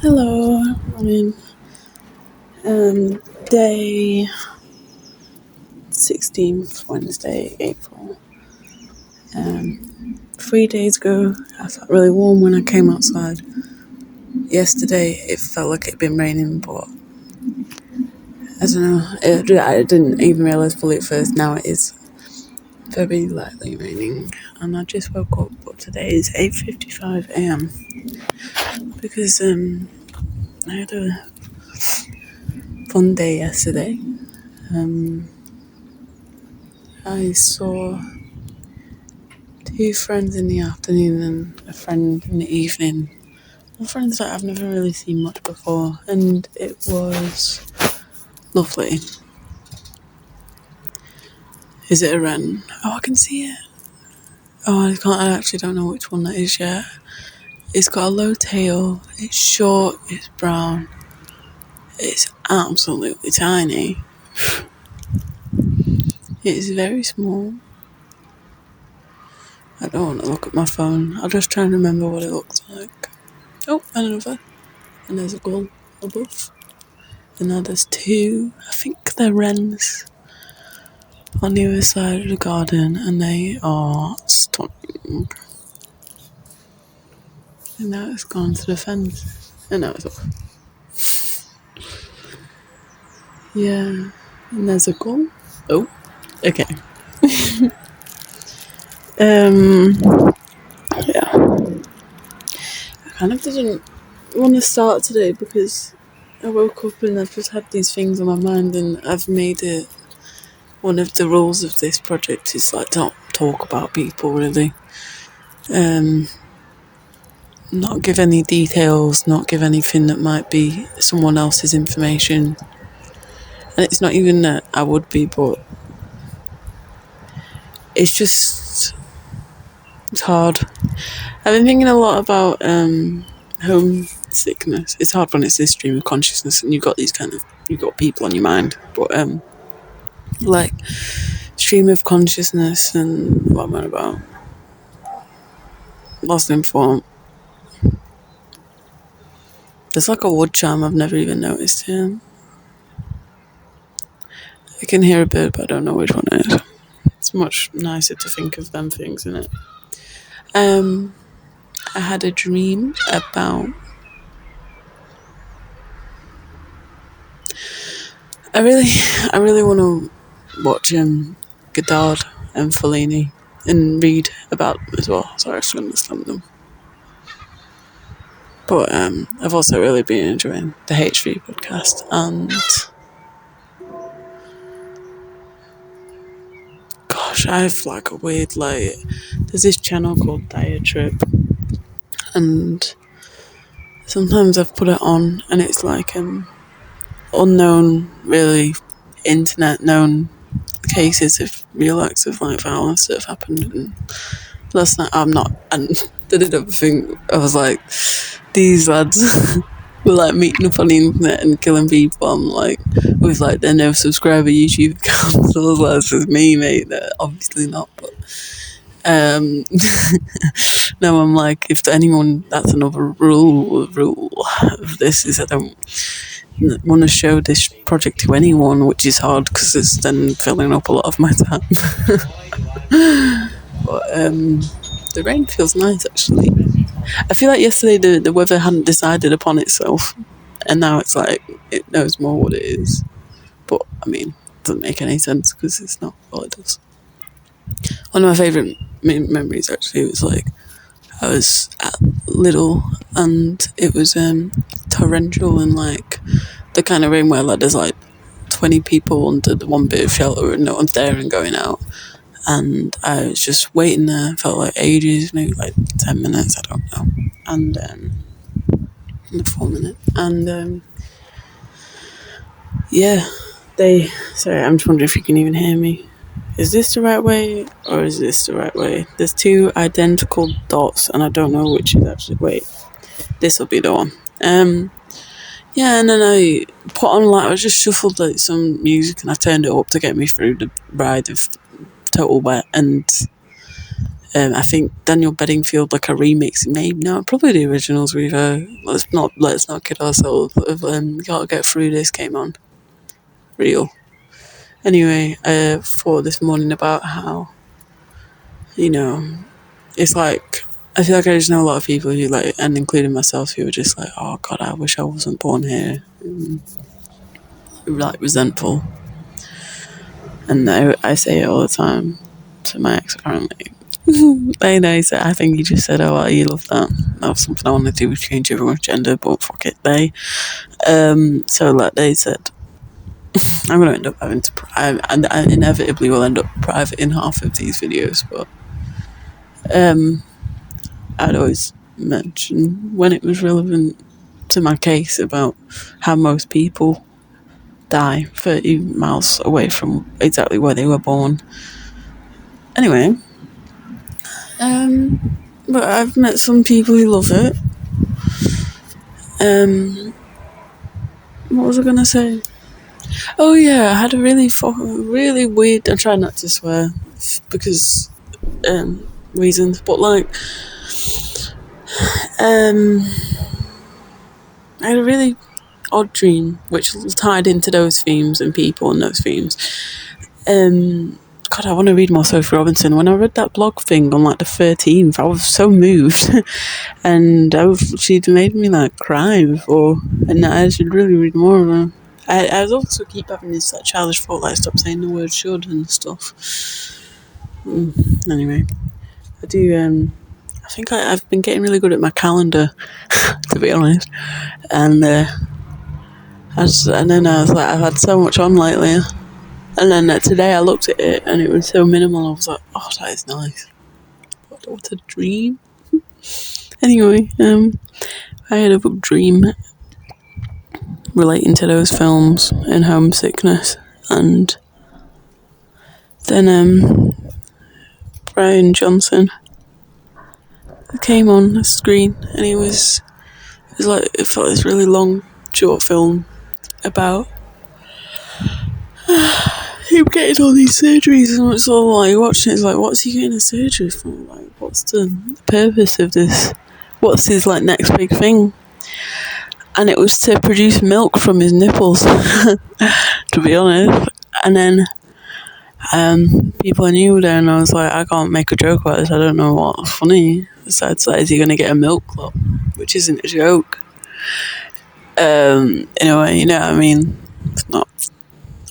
Hello, day 16th, Wednesday, April. 3 days ago, I felt really warm when I came outside. Yesterday, it felt like it'd been raining, but I don't know. I didn't even realise fully at first. Now it is very lightly raining, and I just woke up. But today is 8:55 a.m. because I had a fun day yesterday. I saw two friends in the afternoon and a friend in the evening. Friends that I've never really seen much before, and it was lovely. Is it a wren? Oh, I can see it. Oh, I actually don't know which one that is yet. It's got a low tail, it's short, it's brown, it's absolutely tiny. It's very small. I don't want to look at my phone, I'll just try and remember what it looks like. Oh, another. And there's a gull above. And now there's two, I think they're wrens, on the other side of the garden, and they are stunning. And now it's gone to the fence. And now it's off. Yeah. And there's a gull. Oh, okay. Yeah. I kind of didn't want to start today because I woke up and I've just had these things on my mind, and I've made it one of the rules of this project is like don't talk about people really. Not give any details, not give anything that might be someone else's information. And it's not even that I would be, but it's hard. I've been thinking a lot about homesickness. It's hard when it's this stream of consciousness and you've got people on your mind. But like stream of consciousness and what am I about? Lost in form. There's like a wood chime I've never even noticed here. I can hear a bird, but I don't know which one it is. It's much nicer to think of them things, isn't it? I had a dream about. I really want to watch Godard and Fellini and read about them as well, so I actually understand them. But I've also really been enjoying the H3 podcast, and gosh, I have like a weird there's this channel called Dire Trip, and sometimes I've put it on and it's like unknown, really internet known cases of real acts of like violence that have happened. And last night and did another thing. I was like, these lads were like meeting up on the internet and killing people on like with like their no subscriber YouTube accounts. So I was like, this is me, mate. Obviously not, but no, I'm like, if anyone, that's another rule of this is I don't want to show this project to anyone, which is hard because it's then filling up a lot of my time. But the rain feels nice actually. I feel like yesterday the weather hadn't decided upon itself, and now it's like it knows more what it is. But I mean, it doesn't make any sense because it's not all it does. One of my favourite memories actually was like I was little and it was torrential and like the kind of rain where like there's like 20 people under the one bit of shelter and no one's there and going out, and I was just waiting there, felt like ages, maybe like 10 minutes, I don't know, and 4 minutes, and sorry, I'm just wondering if you can even hear me. Is this the right way or is this the right way? There's two identical dots and I don't know which is actually, wait, this will be the one. Yeah, and then I put on I just shuffled like some music and I turned it up to get me through the ride of total wet, and I think Daniel Bedingfield, like a remix, maybe no, probably the originals. Let's not kid ourselves. Gotta Get Through This came on real. Anyway, thought this morning about how, it's like I feel like I just know a lot of people who like, and including myself, who are just like, oh God, I wish I wasn't born here, like resentful. And I say it all the time to my ex. Apparently, I know. So I think he just said, "Oh, well, you love that. That was something I want to do with change everyone's gender, but fuck it, they." So like they said, I'm going to end up having to. I inevitably will end up private in half of these videos, but I'd always mention when it was relevant to my case about how most people die 30 miles away from exactly where they were born. Anyway, but I've met some people who love it. What was I gonna say? Oh yeah, I had a really weird. I'm trying not to swear because reasons, but like I had a really odd dream which tied into those themes and people and those themes. God, I want to read more Sophie Robinson. When I read that blog thing on like the 13th, I was so moved, and she'd made me like cry before, and I should really read more of her. I also keep having this like childish thought, like stop saying the word should and stuff. Anyway, I do. I think I've been getting really good at my calendar, to be honest, and then I was like, I've had so much on lately. And then today I looked at it and it was so minimal. I was like, oh, that is nice. What a dream. Anyway, I had a dream relating to those films and homesickness. And then Brian Johnson came on the screen and it felt this really long short film about him getting all these surgeries, and it's all like watching it's like, what's he getting a surgery for? Like, what's the purpose of this? What's his like next big thing? And it was to produce milk from his nipples, to be honest. And then people I knew were there, and I was like, I can't make a joke about this. I don't know what's funny. Besides, like, is he going to get a milk clot? Which isn't a joke. In a way, you know what I mean? It's not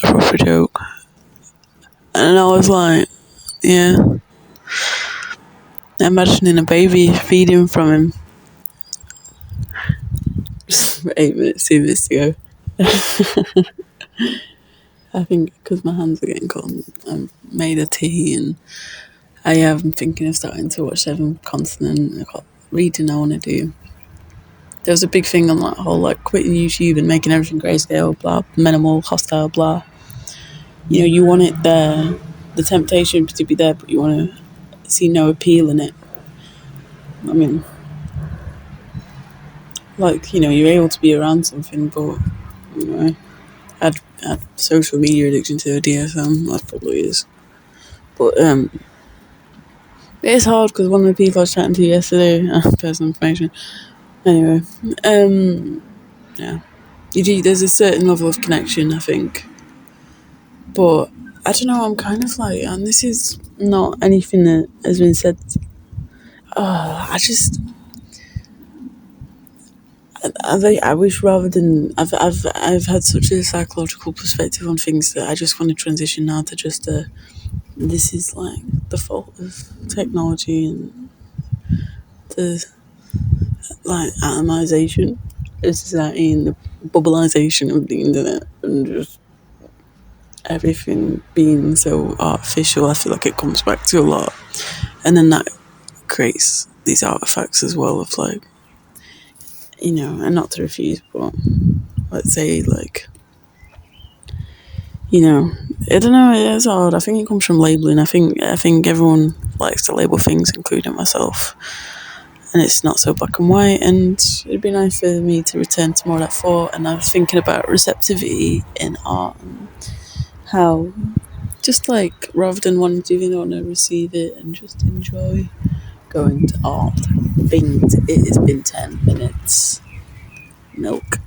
a proper joke. And I was like, yeah. Imagining a baby feeding from him. 8 minutes, 2 minutes to go. I think because my hands are getting cold, I made a tea and I am thinking of starting to watch Seven Continent. I've got reading I want to do. There was a big thing on that whole like quitting YouTube and making everything grayscale, blah, minimal, hostile, blah. You know, you want it there, the temptation to be there, but you want to see no appeal in it. I mean, like, you know, you're able to be around something, but, you know, add social media addiction to a DSM, that probably is. But, it's hard because one of the people I was chatting to yesterday, personal information, anyway, yeah, there's a certain level of connection, I think, but I don't know, I'm kind of like, and this is not anything that has been said, I wish rather than, I've had such a psychological perspective on things that I just want to transition now to just this is like the fault of technology and the like atomization of society and the bubbleization of the internet and just everything being so artificial. I feel like it comes back to a lot, and then that creates these artifacts as well of like, you know, and not to refuse, but let's say like, you know, I don't know, it's hard. I think it comes from labelling. I think everyone likes to label things, including myself, and it's not so black and white, and it'd be nice for me to return to more of that thought. And I was thinking about receptivity in art and how Just like rather than wanting to even want to receive it and just enjoy going to art things. It has been 10 minutes. Milk.